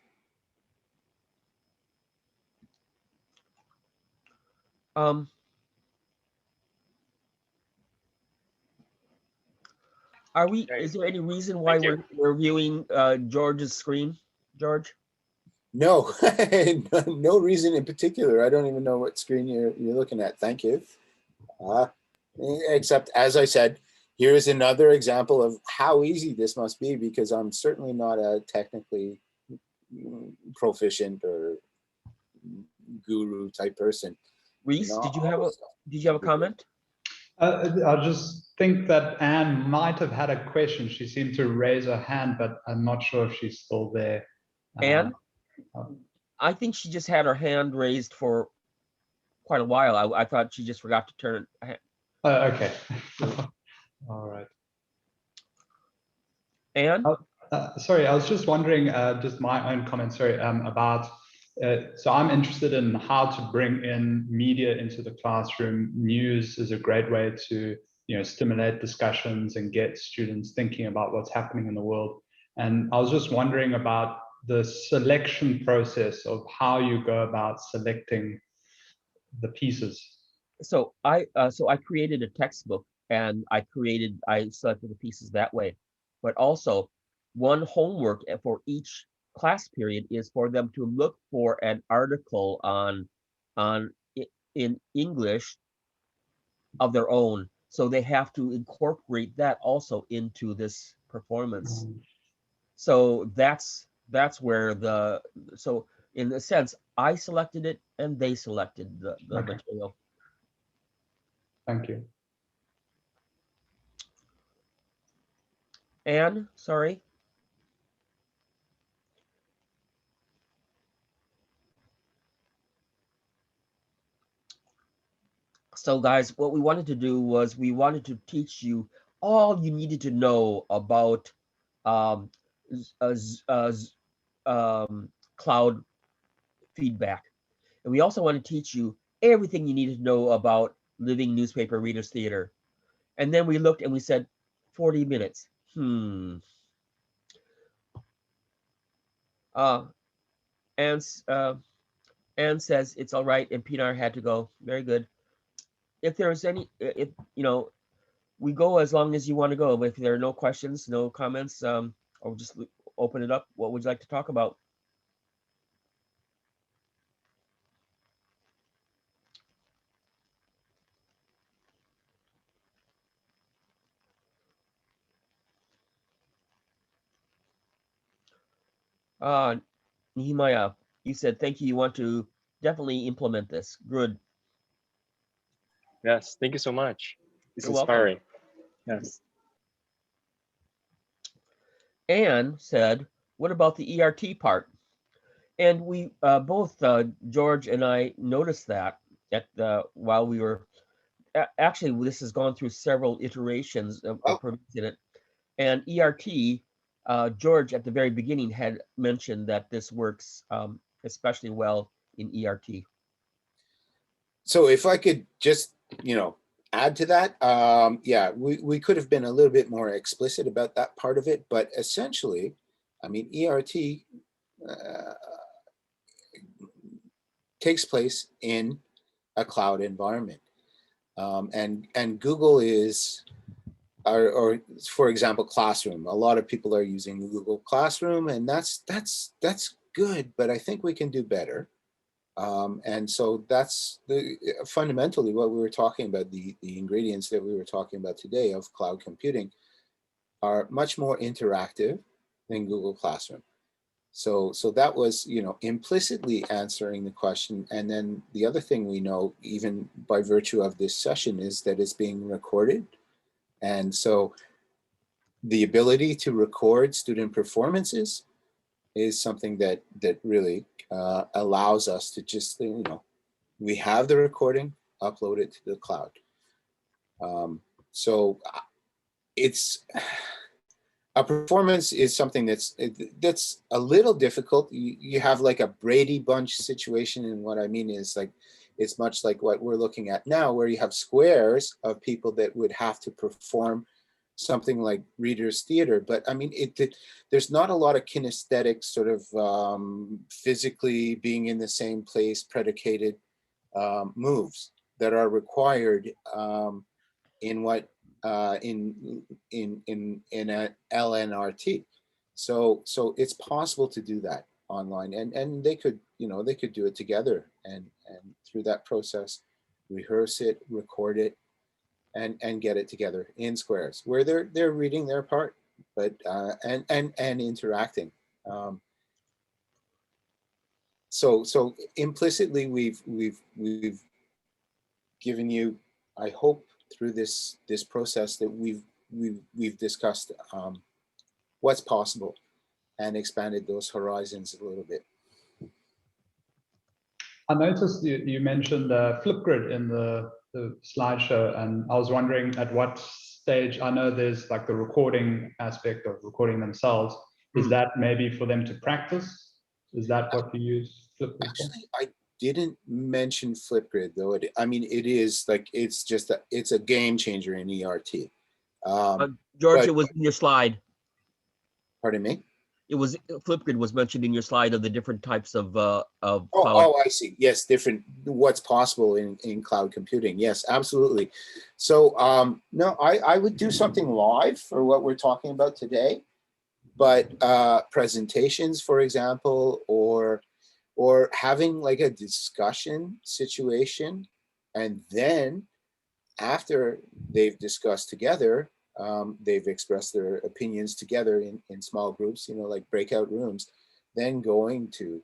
Is there any reason why we're viewing George's screen, George? No, no reason in particular. I don't even know what screen you're looking at. Thank you. Except, as I said, here's another example of how easy this must be, because I'm certainly not a technically proficient or guru type person. Reese, did you have a comment? I just think that Anne might have had a question. She seemed to raise her hand, but I'm not sure if she's still there. Anne? I think she just had her hand raised for quite a while. I thought she just forgot to turn it. Okay. All right. Anne? Sorry, I was just wondering, just my own comment, sorry, about, so I'm interested in how to bring in media into the classroom. News is a great way to, stimulate discussions and get students thinking about what's happening in the world. And I was just wondering about the selection process of how you go about selecting the pieces. So I created a textbook, and I selected the pieces that way. But also, one homework for each class period is for them to look for an article in English of their own. So they have to incorporate that also into this performance. So that's where so in a sense, I selected it and they selected the material. Thank you. Anne, sorry. So guys, what we wanted to do was we wanted to teach you all you needed to know about cloud feedback. And we also want to teach you everything you need to know about Living Newspaper Readers Theater. And then we looked and we said, 40 minutes. Anne says it's all right, and Pinar had to go. Very good. If there's we go as long as you want to go. But if there are no questions, no comments, or just open it up, what would you like to talk about? Nehemiah, you said thank you. You want to definitely implement this. Good. Yes, thank you so much. It's You're inspiring. Welcome. Yes. Anne said, what about the ERT part? And we both, George and I, noticed that while we were, actually, this has gone through several iterations of producing it. And ERT, George at the very beginning had mentioned that this works especially well in ERT. So if I could just, add to that, yeah, we could have been a little bit more explicit about that part of it, but essentially, I mean, ERT takes place in a cloud environment. And Google is, or for example, Classroom. A lot of people are using Google Classroom, and that's good, but I think we can do better. And so that's fundamentally what we were talking about. The ingredients that we were talking about today of cloud computing are much more interactive than Google Classroom. So that was, you know, implicitly answering the question. And then the other thing we know, even by virtue of this session, is that it's being recorded. And so the ability to record student performances is something that really allows us to just, you know, we have the recording, upload it to the cloud. So it's a performance is something that's a little difficult. You have like a Brady Bunch situation, and what I mean is, like, it's much like what we're looking at now, where you have squares of people that would have to perform something like readers theater. But I mean, there's not a lot of kinesthetic sort of physically being in the same place predicated moves that are required in what in a LNRT. So it's possible to do that online, and they could, you know, they could do it together, and through that process rehearse it, record it, and get it together in squares where they're reading their part, but and interacting. So implicitly we've given you, I hope, through this process that we've discussed what's possible and expanded those horizons a little bit. I noticed you mentioned Flipgrid in the slideshow, and I was wondering at what stage. I know there's like the recording aspect of recording themselves. Is that maybe for them to practice? Is that what you use Flipgrid for? Actually, I didn't mention Flipgrid, though. I mean, it is like, it's just it's a game changer in ERT. George, it was in your slide. Pardon me? It was, Flipgrid was mentioned in your slide of the different types of cloud. Oh, I see. Yes, different, what's possible in cloud computing. Yes, absolutely. So no, I would do something live for what we're talking about today, but presentations, for example, or having like a discussion situation, and then after they've discussed together, they've expressed their opinions together in small groups, you know, like breakout rooms, then going to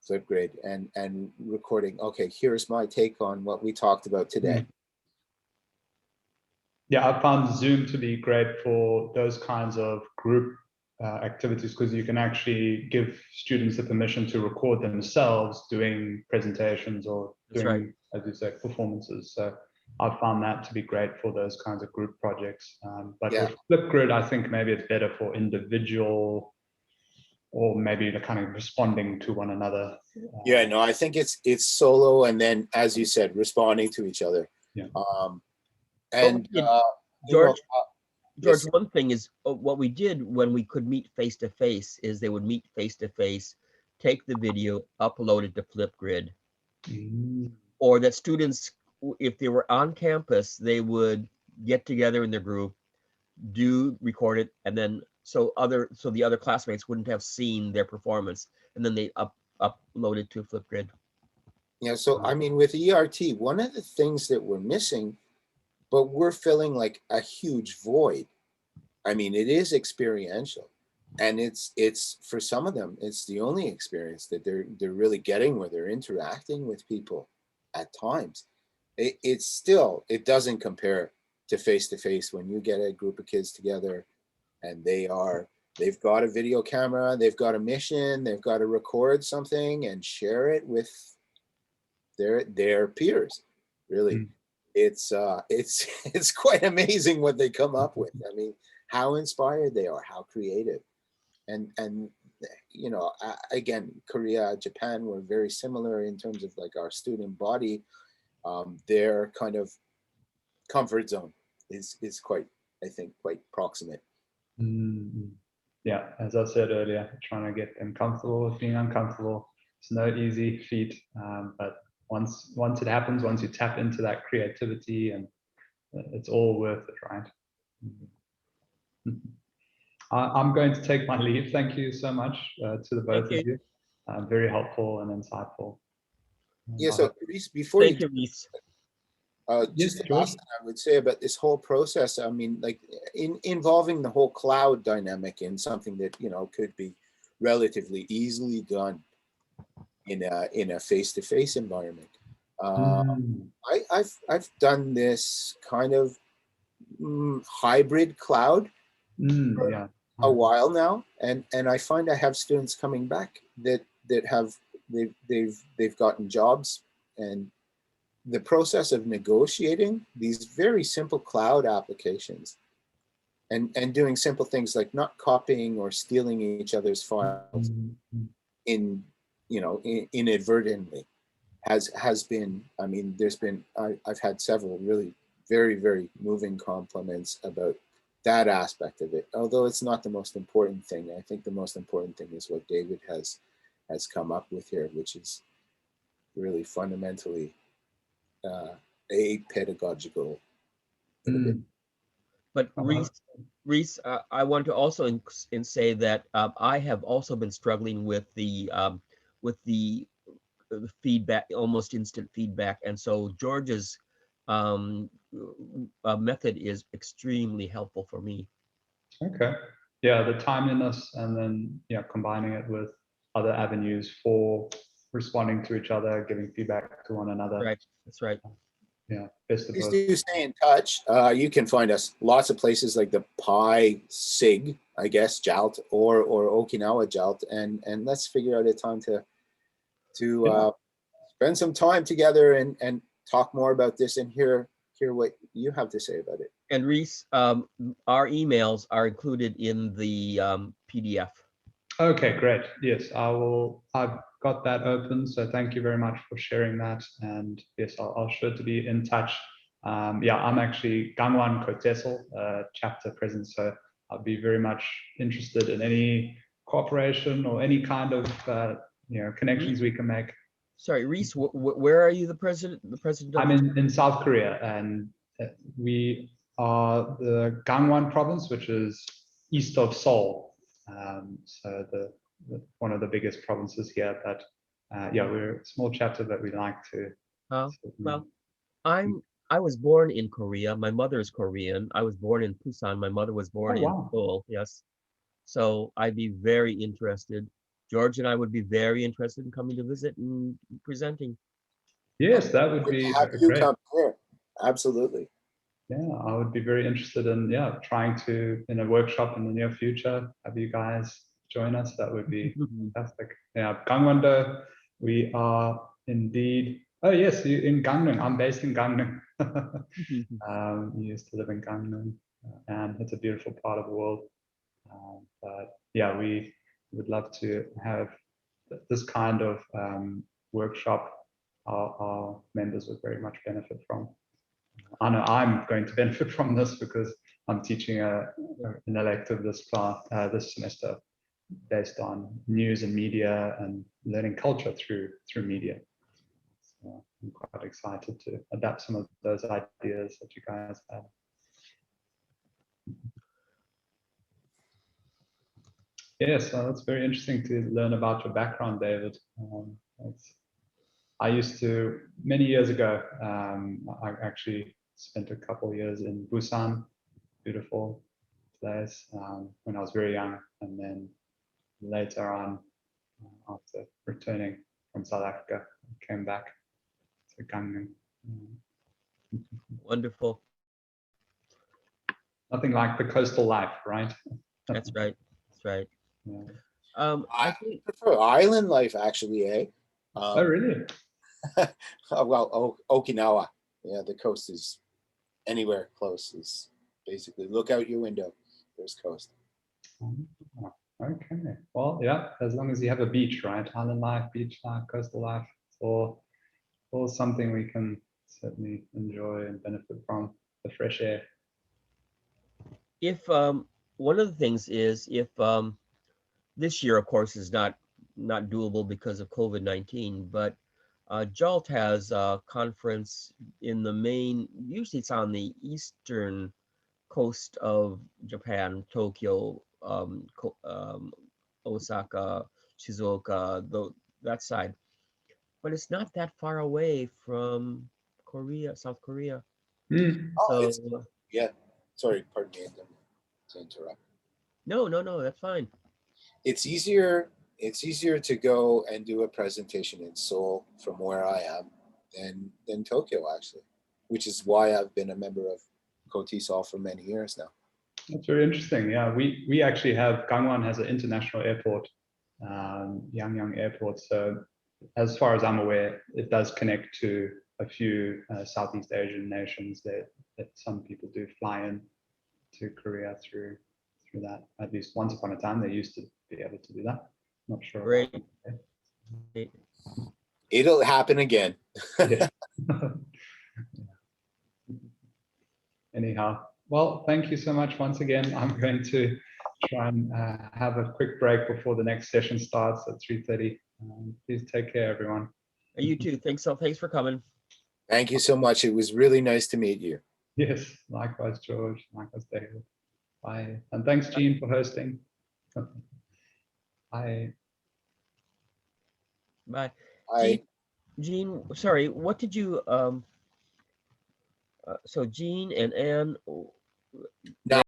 Flipgrid and recording, okay, here's my take on what we talked about today. Yeah, I found Zoom to be great for those kinds of group activities, because you can actually give students the permission to record themselves doing presentations or doing, as you say, performances. So I found that to be great for those kinds of group projects. But with Flipgrid, I think maybe it's better for individual, or maybe the kind of responding to one another. Yeah, no, I think it's solo, and then, as you said, responding to each other. Yeah. And George, yes. one thing is, what we did when we could meet face to face is they would meet face to face, take the video, upload it to Flipgrid, or that students, if they were on campus, they would get together in their group, record it, and then so the other classmates wouldn't have seen their performance, and then they upload it to Flipgrid. Yeah, so I mean, with ERT, one of the things that we're missing, but we're filling like a huge void. I mean, it is experiential, and it's for some of them, it's the only experience that they're really getting, where they're interacting with people at times. It's still, it doesn't compare to face when you get a group of kids together and they've got a video camera, they've got a mission, they've got to record something and share it with their peers. Really, it's quite amazing what they come up with. I mean, how inspired they are, how creative, and you know, again, Korea, Japan were very similar in terms of like our student body. Their kind of comfort zone is quite, I think, quite proximate. Yeah, as I said earlier, trying to get them comfortable with being uncomfortable. It's no easy feat, but once it happens, once you tap into that creativity, and it's all worth it, right? I'm going to take my leave. Thank you so much to the both of you. Very helpful and insightful. Yeah, so Reese, before Thank you, Reese. Just the last thing I would say about this whole process, I mean, like involving the whole cloud dynamic in something that, you know, could be relatively easily done in a face-to-face environment. I've done this kind of hybrid cloud for a while now, and I find I have students coming back that have they've gotten jobs, and the process of negotiating these very simple cloud applications and doing simple things like not copying or stealing each other's files inadvertently has been, I mean, I've had several really very, very moving compliments about that aspect of it. Although it's not the most important thing. I think the most important thing is what David has come up with here, which is really fundamentally a pedagogical. But Reese, I want to also say that I have also been struggling with the feedback, almost instant feedback, and so George's method is extremely helpful for me. Okay. Yeah, the timeliness, and then combining it with other avenues for responding to each other, giving feedback to one another. Right. That's right. Yeah. Best of Please both. do stay in touch. You can find us lots of places like the Pi Sig, I guess, Jalt, or Okinawa Jalt, and let's figure out a time to spend some time together and talk more about this and hear what you have to say about it. And Reese, our emails are included in the PDF. Okay, great. Yes, I've got that open, so thank you very much for sharing that. And yes, I'll sure to be in touch. I'm actually Gangwon Kotesel chapter president, so I'll be very much interested in any cooperation or any kind of connections we can make. Sorry, Reese, where are you the president? The president? I'm in South Korea, and we are the Gangwon province, which is east of Seoul. So one of the biggest provinces here, but we're a small chapter, but we like to. Well, I was born in Korea. My mother is Korean. I was born in Busan. My mother was born in Seoul. Yes, so I'd be very interested. George and I would be very interested in coming to visit and presenting. Yes, that would be great. Come here. Absolutely. Yeah, I would be very interested in trying to, in a workshop in the near future, have you guys join us. That would be fantastic. Yeah, Gangwon-do, we are indeed. Oh yes, you in Gangneung. I'm based in Gangneung. You used to live in Gangneung, and it's a beautiful part of the world. But yeah, we would love to have this kind of workshop. Our members would very much benefit from. I know I'm going to benefit from this because I'm teaching an elective this semester based on news and media and learning culture through media. So I'm quite excited to adapt some of those ideas that you guys have. Yes, that's very interesting to learn about your background, David. I used to, many years ago, I actually spent a couple of years in Busan, beautiful place, when I was very young. And then later on, after returning from South Africa, I came back to Gangneung. Wonderful. Nothing like the coastal life, right? That's right. That's right. Yeah. I prefer island life, actually, eh? Oh, really? Well, Okinawa. Yeah, the coast is anywhere close. Is basically look out your window. There's coast. Okay. Well, yeah. As long as you have a beach, right? Island life, beach life, coastal life. It's all something we can certainly enjoy and benefit from. The fresh air. If one of the things is if this year, of course, is not doable because of COVID-19, but JALT has a conference in the main, usually it's on the eastern coast of Japan, Tokyo, Osaka, Shizuoka, that side. But it's not that far away from Korea, South Korea. Oh, yeah. Sorry, pardon me to interrupt. No, that's fine. it's easier to go and do a presentation in Seoul from where I am than Tokyo, actually, which is why I've been a member of Kotisol for many years now. That's very interesting. Yeah, we actually have, Gangwon has an international airport, Yangyang Airport. So as far as I'm aware, it does connect to a few Southeast Asian nations that some people do fly in to Korea through that. At least once upon a time, they used to be able to do that. Not sure. Great. It'll happen again. Yeah. Anyhow, well, thank you so much once again. I'm going to try and have a quick break before the next session starts at 3:30. Please take care, everyone. You too. Thanks for coming. Thank you so much. It was really nice to meet you. Yes, likewise, George. Likewise, David. Bye. And thanks, Jean, for hosting. Bye. Bye. Bye. Jean, sorry, what did you so Jean and Anne, No.